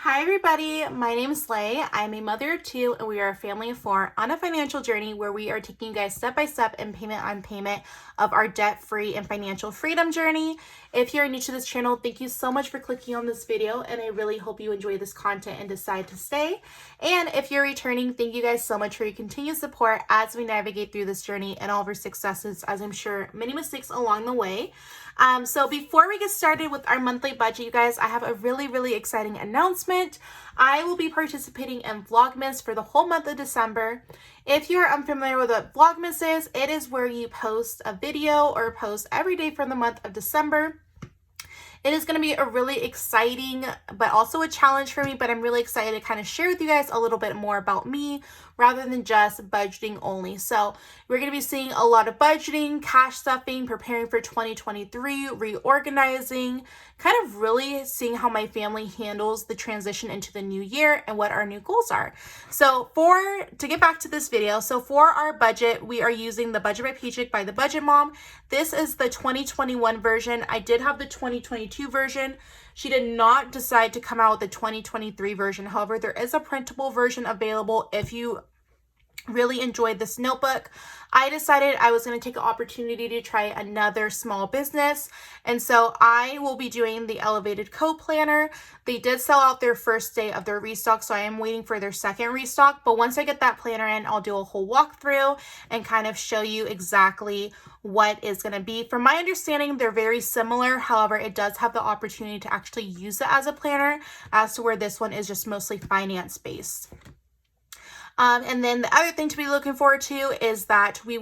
Hi everybody, my name is Slay. I'm a mother of two and we are a family of four on a financial journey where we are taking you guys step by step and payment on payment of our debt-free and financial freedom journey. If you're new to this channel, thank you so much for clicking on this video and I really hope you enjoy this content and decide to stay. And if you're returning, thank you guys so much for your continued support as we navigate through this journey and all of our successes, as I'm sure many mistakes along the way. So before we get started with our monthly budget, you guys, I have a really exciting announcement. I will be participating in Vlogmas for the whole month of December. If you're unfamiliar with what Vlogmas is, it is where you post a video or post every day for the month of December. It is going to be a really exciting, but also a challenge for me, but I'm really excited to kind of share with you guys a little bit more about me rather than just budgeting only. So we're going to be seeing a lot of budgeting, cash stuffing, preparing for 2023, reorganizing, kind of really seeing how my family handles the transition into the new year and what our new goals are. So to get back to this video, so for our budget, we are using the Budget by Paycheck by the Budget Mom. This is the 2021 version. I did have the 2022 version. She did not decide to come out with the 2023 version. However, there is a printable version available if you really enjoyed this notebook. I decided I was going to take an opportunity to try another small business, and so I will be doing the Elevated Co-Planner. They did sell out their first day of their restock, so I am waiting for their second restock, but once I get that planner in, I'll do a whole walkthrough and kind of show you exactly what is going to be. From my understanding, they're very similar. However, it does have the opportunity to actually use it as a planner, as to where this one is just mostly finance based. And then the other thing to be looking forward to is that I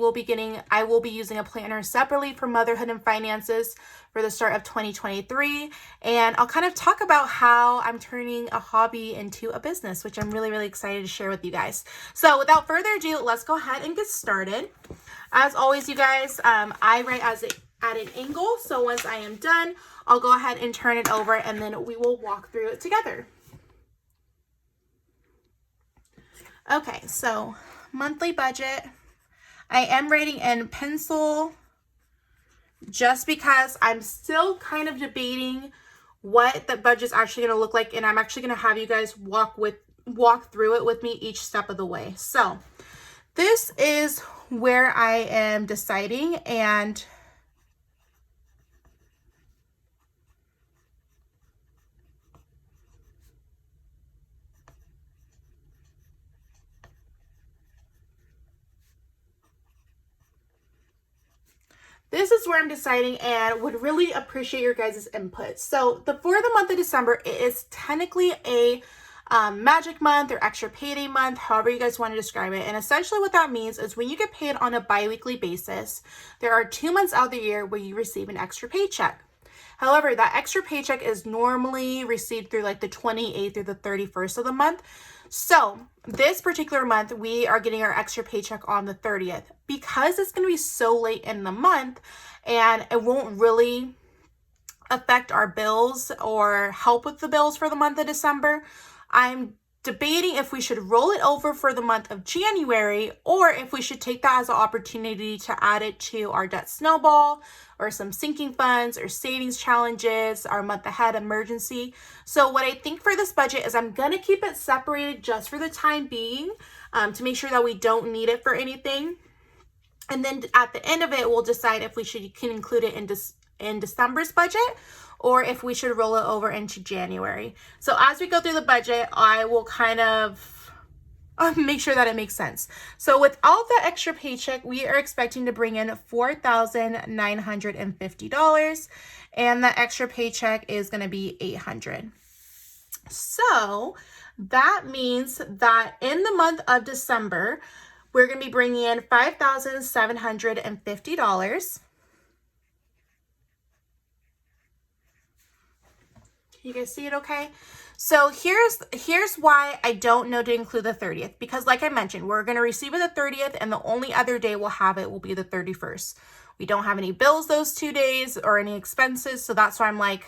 will be using a planner separately for motherhood and finances for the start of 2023. And I'll kind of talk about how I'm turning a hobby into a business, which I'm really excited to share with you guys. So without further ado, let's go ahead and get started. As always, you guys, I write at an angle. So once I am done, I'll go ahead and turn it over and then we will walk through it together. Okay, so monthly budget. I am writing in pencil just because I'm still kind of debating what the budget's actually going to look like, and I'm actually going to have you guys walk through it with me each step of the way. So this is where I am deciding, and this is where I'm deciding and would really appreciate your guys' input. So for the month of December, it is technically a magic month or extra payday month, however you guys want to describe it. And essentially what that means is when you get paid on a bi-weekly basis, there are 2 months out of the year where you receive an extra paycheck. However, that extra paycheck is normally received through like the 28th or the 31st of the month. So this particular month, we are getting our extra paycheck on the 30th. Because it's going to be so late in the month and it won't really affect our bills or help with the bills for the month of December, I'm debating if we should roll it over for the month of January or if we should take that as an opportunity to add it to our debt snowball or some sinking funds or savings challenges, our month ahead emergency. So what I think for this budget is I'm going to keep it separated just for the time being to make sure that we don't need it for anything. And then at the end of it, we'll decide if we can include it in December's budget or if we should roll it over into January. So as we go through the budget, I will kind of make sure that it makes sense. So with all the extra paycheck, we are expecting to bring in $4,950, and the extra paycheck is going to be $800. So that means that in the month of December, we're going to be bringing in $5,750. You guys see it okay? So here's why I don't know to include the 30th, because like I mentioned, we're going to receive it the 30th and the only other day we'll have it will be the 31st. We don't have any bills those 2 days or any expenses, so that's why I'm like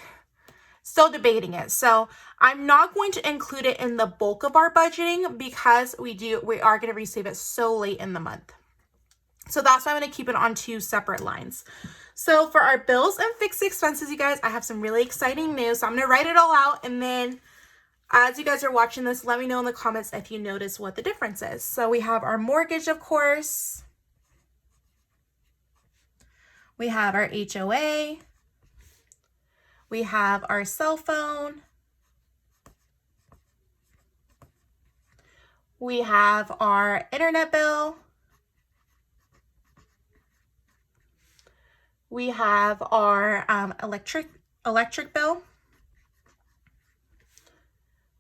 still debating it. So I'm not going to include it in the bulk of our budgeting because we are going to receive it so late in the month. So that's why I'm going to keep it on 2 separate lines. So for our bills and fixed expenses, you guys, I have some really exciting news. So I'm going to write it all out and then As you guys are watching this, let me know in the comments if you notice what the difference is. So we have our mortgage, of course. We have our HOA. We have our cell phone. We have our internet bill. We have our electric bill.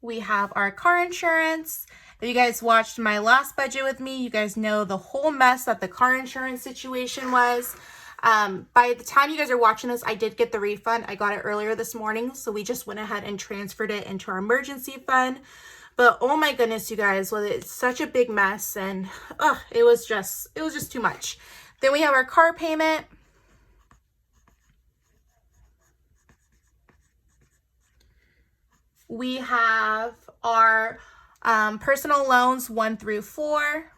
We have our car insurance. If you guys watched my last budget with me, you guys know the whole mess that the car insurance situation was. By the time you guys are watching this, I did get the refund. I got it earlier this morning, so we just went ahead and transferred it into our emergency fund. But oh my goodness, you guys, well, it's such a big mess, and it was just too much. Then we have our car payment. We have our personal loans 1 through 4.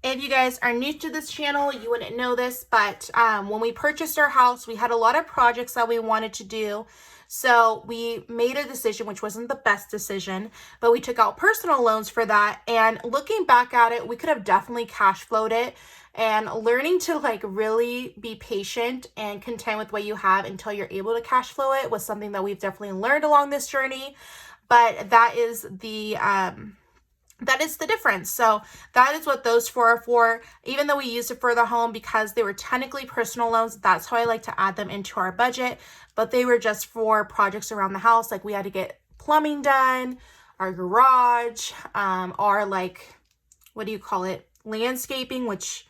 If you guys are new to this channel, you wouldn't know this, but when we purchased our house, we had a lot of projects that we wanted to do. So we made a decision, which wasn't the best decision, but we took out personal loans for that. And looking back at it, we could have definitely cash flowed it. And learning to like really be patient and content with what you have until you're able to cash flow it was something that we've definitely learned along this journey. But that is the difference. So that is what those 4 are for. Even though we used it for the home because they were technically personal loans, that's how I like to add them into our budget. But they were just for projects around the house. Like we had to get plumbing done, our garage, our like, what do you call it? Landscaping, which,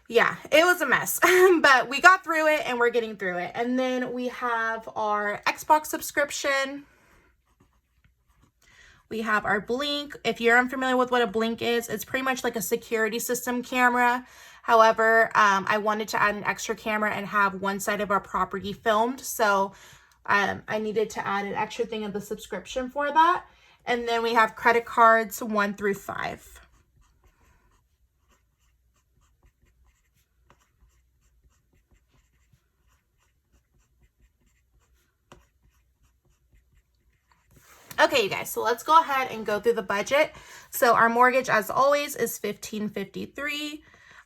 yeah, it was a mess, but we got through it and we're getting through it. And then we have our Xbox subscription. We have our Blink. If you're unfamiliar with what a Blink is, it's pretty much like a security system camera. However, I wanted to add an extra camera and have one side of our property filmed. So I needed to add an extra thing of the subscription for that. And then we have credit cards 1 through 5. Okay, you guys, so let's go ahead and go through the budget. So our mortgage, as always, is $1,553.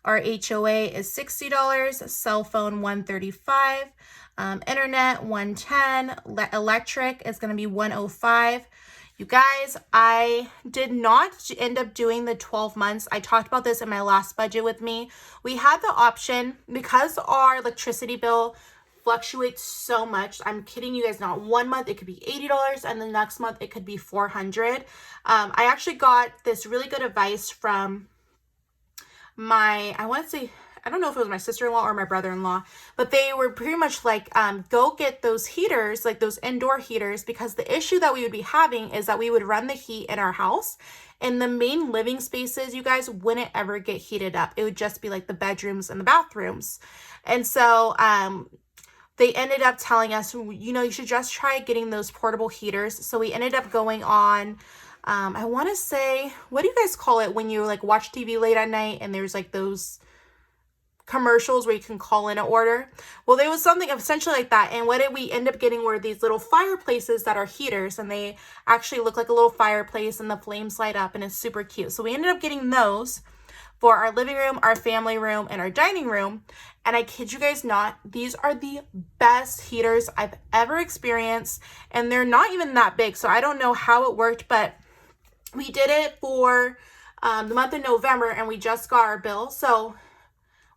Our HOA is $60. Cell phone $135. Internet $110. Electric is going to be $105. You guys, I did not end up doing the 12 months. I talked about this in my last budget with me. We had the option because our electricity bill fluctuates so much. I'm kidding you guys not. 1 month it could be $80 and the next month it could be $400. I actually got this really good advice from my, I don't know if it was my sister-in-law or my brother-in-law, but they were pretty much like, go get those heaters, like those indoor heaters, because the issue that we would be having is that we would run the heat in our house and the main living spaces, you guys, wouldn't ever get heated up. It would just be like the bedrooms and the bathrooms. And so, they ended up telling us, you know, you should just try getting those portable heaters. So we ended up going on, I want to say, what do you guys call it when you like watch TV late at night and there's like those commercials where you can call in an order? Well, there was something essentially like that. And what did we end up getting were these little fireplaces that are heaters, and they actually look like a little fireplace and the flames light up and it's super cute. So we ended up getting those for our living room, our family room, and our dining room. And I kid you guys not, these are the best heaters I've ever experienced. And they're not even that big, so I don't know how it worked, but we did it for the month of November, and we just got our bill. So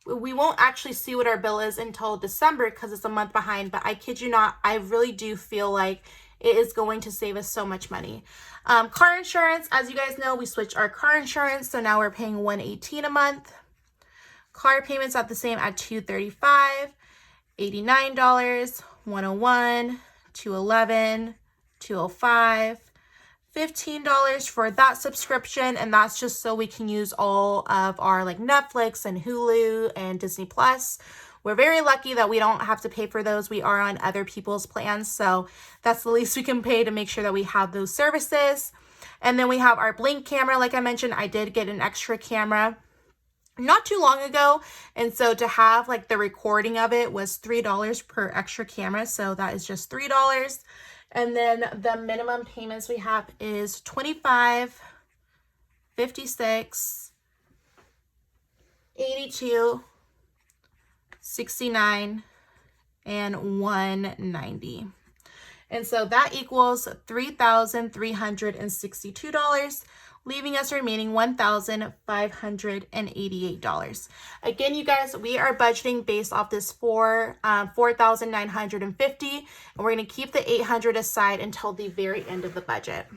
we won't actually see what our bill is until December because it's a month behind. But I kid you not, I really do feel like it is going to save us so much money. Car insurance, as you guys know, we switched our car insurance, so now we're paying $118 a month. Car payments at the same at $235, $89, $101, $211, $205, $15 for that subscription, and that's just so we can use all of our like Netflix and Hulu and Disney Plus. We're very lucky that we don't have to pay for those. We are on other people's plans, so that's the least we can pay to make sure that we have those services. And then we have our Blink camera. Like I mentioned, I did get an extra camera not too long ago. And so to have like the recording of it was $3 per extra camera. So that is just $3. And then the minimum payments we have is $25, $56, $82, $69, and $190. And so that equals $3,362, leaving us remaining $1,588. Again, you guys, we are budgeting based off this $4,950, and we're going to keep the $800 aside until the very end of the budget.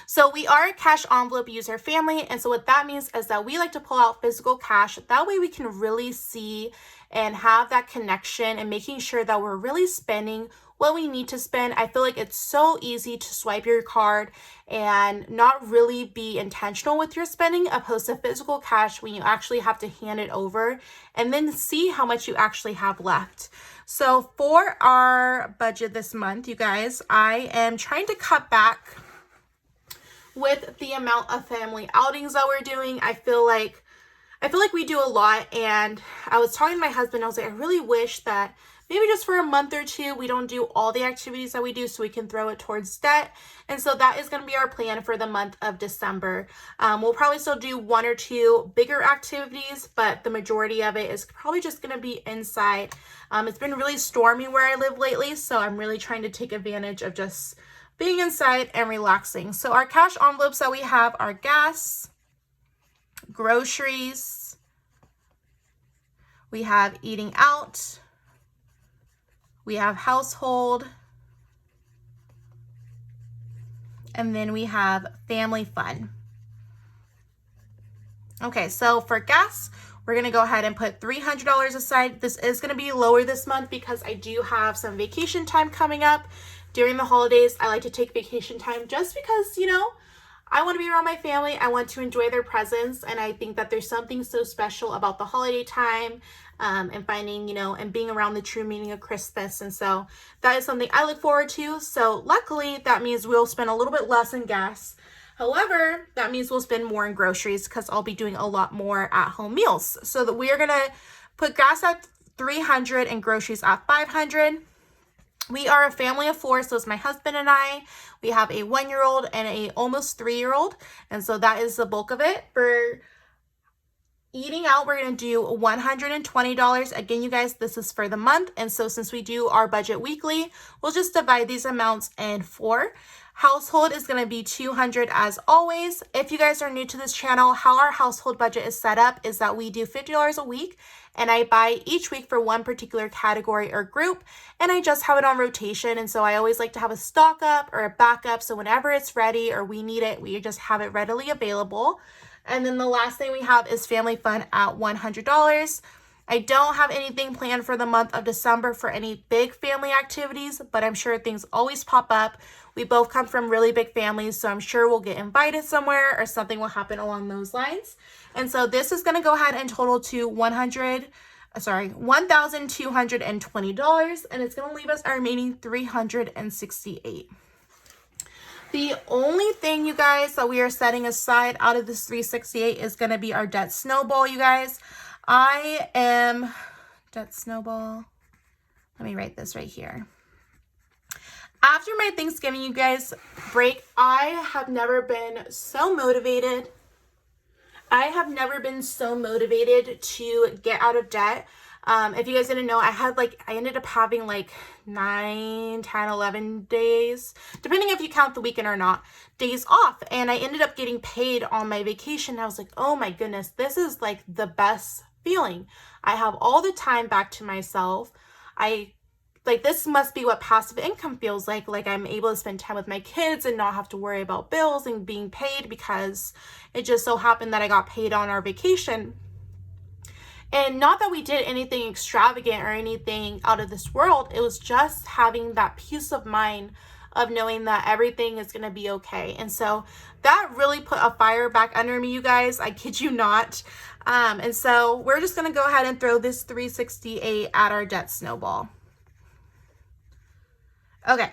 So we are a cash envelope user family, and so what that means is that we like to pull out physical cash. That way we can really see and have that connection and making sure that we're really spending what we need to spend. I feel like it's so easy to swipe your card and not really be intentional with your spending, opposed to physical cash when you actually have to hand it over and then see how much you actually have left. So for our budget this month, you guys, I am trying to cut back with the amount of family outings that we're doing. I feel like we do a lot, and I was talking to my husband, I was like, I really wish that maybe just for a month or two, we don't do all the activities that we do so we can throw it towards debt. And so that is going to be our plan for the month of December. We'll probably still do one or two bigger activities, but the majority of it is probably just going to be inside. It's been really stormy where I live lately, so I'm really trying to take advantage of just being inside and relaxing. So our cash envelopes that we have are gas, groceries, we have eating out, we have household, and then we have family fun. Okay, so for gas, we're going to go ahead and put $300 aside. This is going to be lower this month because I do have some vacation time coming up. During the holidays, I like to take vacation time just because, you know, I want to be around my family. I want to enjoy their presence. And I think that there's something so special about the holiday time and finding, you know, and being around the true meaning of Christmas. And so that is something I look forward to. So luckily, that means we'll spend a little bit less in gas. However, that means we'll spend more in groceries because I'll be doing a lot more at-home meals. So that we are going to put gas at $300 and groceries at $500. We are a family of four, so it's my husband and I. We have a 1-year-old and a almost 3-year-old, and so that is the bulk of it. For eating out, we're going to do $120. Again, you guys, this is for the month, and so since we do our budget weekly, we'll just divide these amounts in 4. Household is going to be $200 as always. If you guys are new to this channel, how our household budget is set up is that we do $50 a week, and I buy each week for one particular category or group, and I just have it on rotation. And so I always like to have a stock up or a backup, so whenever it's ready or we need it, we just have it readily available. And then the last thing we have is family fun at $100. I don't have anything planned for the month of December for any big family activities, but I'm sure things always pop up. We both come from really big families, so I'm sure we'll get invited somewhere or something will happen along those lines. And so this is going to go ahead and total to $1,220, and it's going to leave us our remaining $368. The only thing, you guys, that we are setting aside out of this $368 is going to be our debt snowball, you guys. Debt snowball. Let me write this right here. After my Thanksgiving, you guys, break, I have never been so motivated. I have never been so motivated to get out of debt. If you guys didn't know, I ended up having like 9, 10, 11 days, depending if you count the weekend or not, days off. And I ended up getting paid on my vacation. I was like, oh my goodness, this is like the best feeling. I have all the time back to myself. This must be what passive income feels like. Like I'm able to spend time with my kids and not have to worry about bills and being paid, because it just so happened that I got paid on our vacation. And not that we did anything extravagant or anything out of this world. It was just having that peace of mind of knowing that everything is going to be okay. And so that really put a fire back under me, you guys. I kid you not. And so we're just going to go ahead and throw this $368 at our debt snowball. Okay.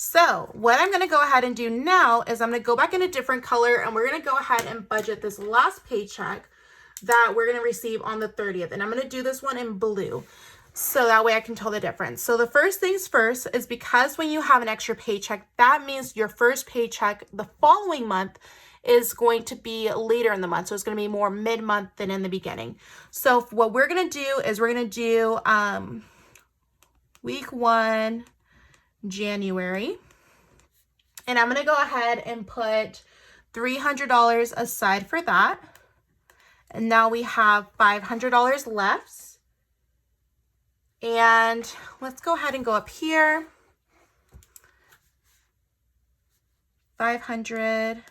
So what I'm going to go ahead and do now is I'm going to go back in a different color, and we're going to go ahead and budget this last paycheck that we're going to receive on the 30th. And I'm going to do this one in blue, so that way I can tell the difference. So the first things first is, because when you have an extra paycheck, that means your first paycheck the following month is going to be later in the month. So it's going to be more mid-month than in the beginning. So what we're going to do is we're going to do week 1, January. And I'm going to go ahead and put $300 aside for that. And now we have $500 left. And let's go ahead and go up here. 500.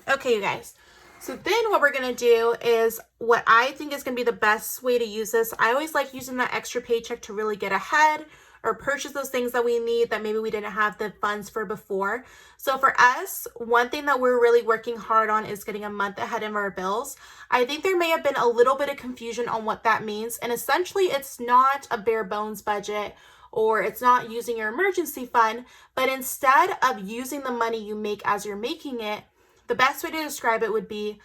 Okay, you guys. So then what we're going to do is what I think is going to be the best way to use this. I always like using that extra paycheck to really get ahead or purchase those things that we need that maybe we didn't have the funds for before. So for us, one thing that we're really working hard on is getting a month ahead of our bills. I think there may have been a little bit of confusion on what that means. And essentially, it's not a bare bones budget, or it's not using your emergency fund, but instead of using the money you make as you're making it, the best way to describe it would be,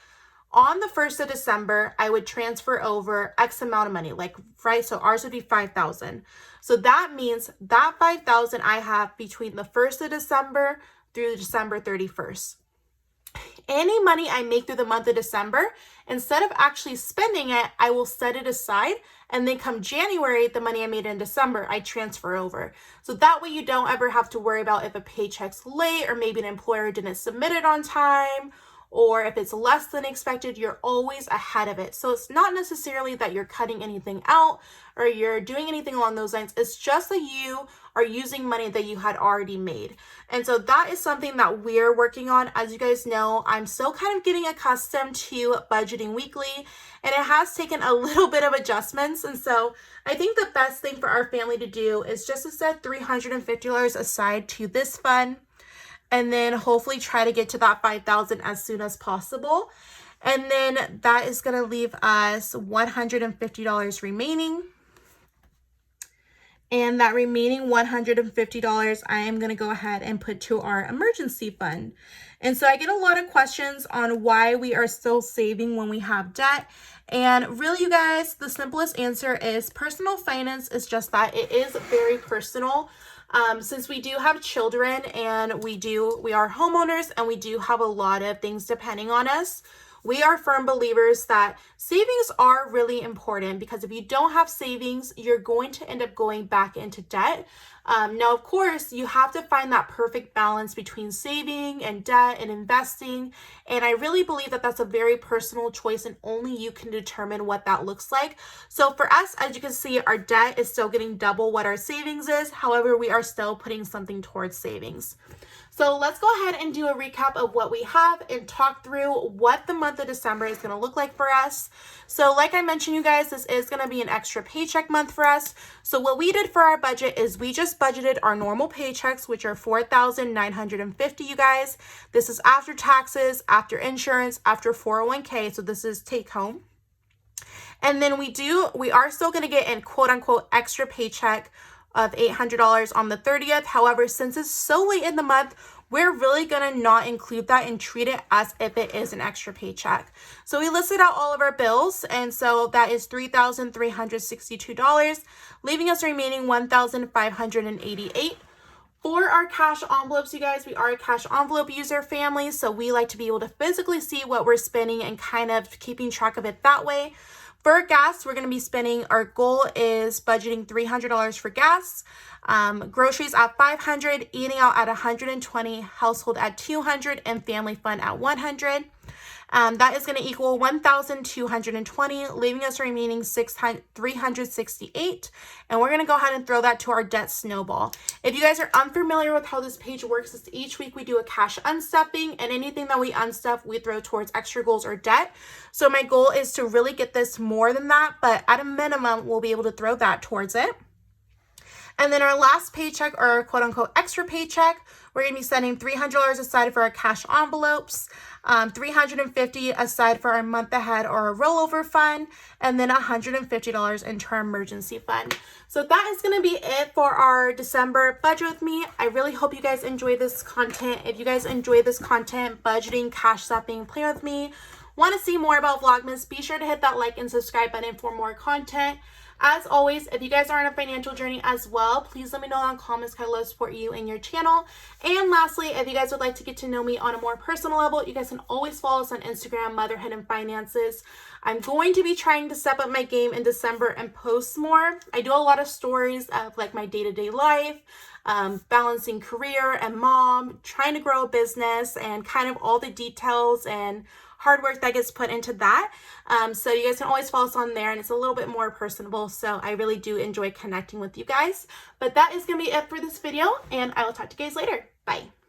on the 1st of December, I would transfer over X amount of money, like, right? So ours would be $5,000. So that means that $5,000 I have between the 1st of December through December 31st. Any money I make through the month of December, instead of actually spending it, I will set it aside, and then come January, the money I made in December, I transfer over. So that way you don't ever have to worry about if a paycheck's late, or maybe an employer didn't submit it on time, or if it's less than expected. You're always ahead of it. So it's not necessarily that you're cutting anything out or you're doing anything along those lines. It's just that you are using money that you had already made. And so that is something that we're working on. As you guys know, I'm still kind of getting accustomed to budgeting weekly, and it has taken a little bit of adjustments. And so I think the best thing for our family to do is just to set $350 aside to this fund, and then hopefully try to get to that $5,000 as soon as possible. And then that is going to leave us $150 remaining. And that remaining $150 I am going to go ahead and put to our emergency fund. And so I get a lot of questions on why we are still saving when we have debt. And really, you guys, the simplest answer is personal finance is just that. It is very personal. Since we do have children, and we are homeowners, and we do have a lot of things depending on us, we are firm believers that savings are really important, because if you don't have savings, you're going to end up going back into debt. Now, of course, you have to find that perfect balance between saving and debt and investing. And I really believe that that's a very personal choice, and only you can determine what that looks like. So for us, as you can see, our debt is still getting double what our savings is. However, we are still putting something towards savings. So let's go ahead and do a recap of what we have and talk through what the month of December is going to look like for us. So like I mentioned, you guys, this is going to be an extra paycheck month for us. So what we did for our budget is we just budgeted our normal paychecks, which are $4,950, you guys. This is after taxes, after insurance, after 401k. So this is take home. And then we are still going to get an quote unquote extra paycheck of $800 on the 30th. However, since it's so late in the month, we're really going to not include that and treat it as if it is an extra paycheck. So we listed out all of our bills, and so that is $3,362, leaving us remaining $1,588. For our cash envelopes, you guys, we are a cash envelope user family, so we like to be able to physically see what we're spending and kind of keeping track of it that way. For gas, we're going to be spending, our goal is budgeting $300 for gas, groceries at $500, eating out at $120, household at $200, and family fun at $100. That is going to equal $1,220, leaving us remaining $368. And we're going to go ahead and throw that to our debt snowball. If you guys are unfamiliar with how this page works, is each week we do a cash unstuffing, and anything that we unstuff, we throw towards extra goals or debt. So my goal is to really get this more than that, but at a minimum, we'll be able to throw that towards it. And then our last paycheck, or our quote unquote extra paycheck, we're going to be setting $300 aside for our cash envelopes, $350 aside for our month ahead or a rollover fund, and then $150 into our emergency fund. So that is going to be it for our December budget with me. I really hope you guys enjoy this content. If you guys enjoy this content, budgeting, cash zapping, play with me, want to see more about Vlogmas, be sure to hit that like and subscribe button for more content. As always, if you guys are on a financial journey as well, please let me know in the comments. I love to support you and your channel. And lastly, if you guys would like to get to know me on a more personal level, you guys can always follow us on Instagram, Motherhood and Finances. I'm going to be trying to step up my game in December and post more. I do a lot of stories of like my day-to-day life, balancing career and mom, trying to grow a business, and kind of all the details and hard work that gets put into that. So you guys can always follow us on there, and it's a little bit more personable. So I really do enjoy connecting with you guys. But that is going to be it for this video, and I will talk to you guys later. Bye.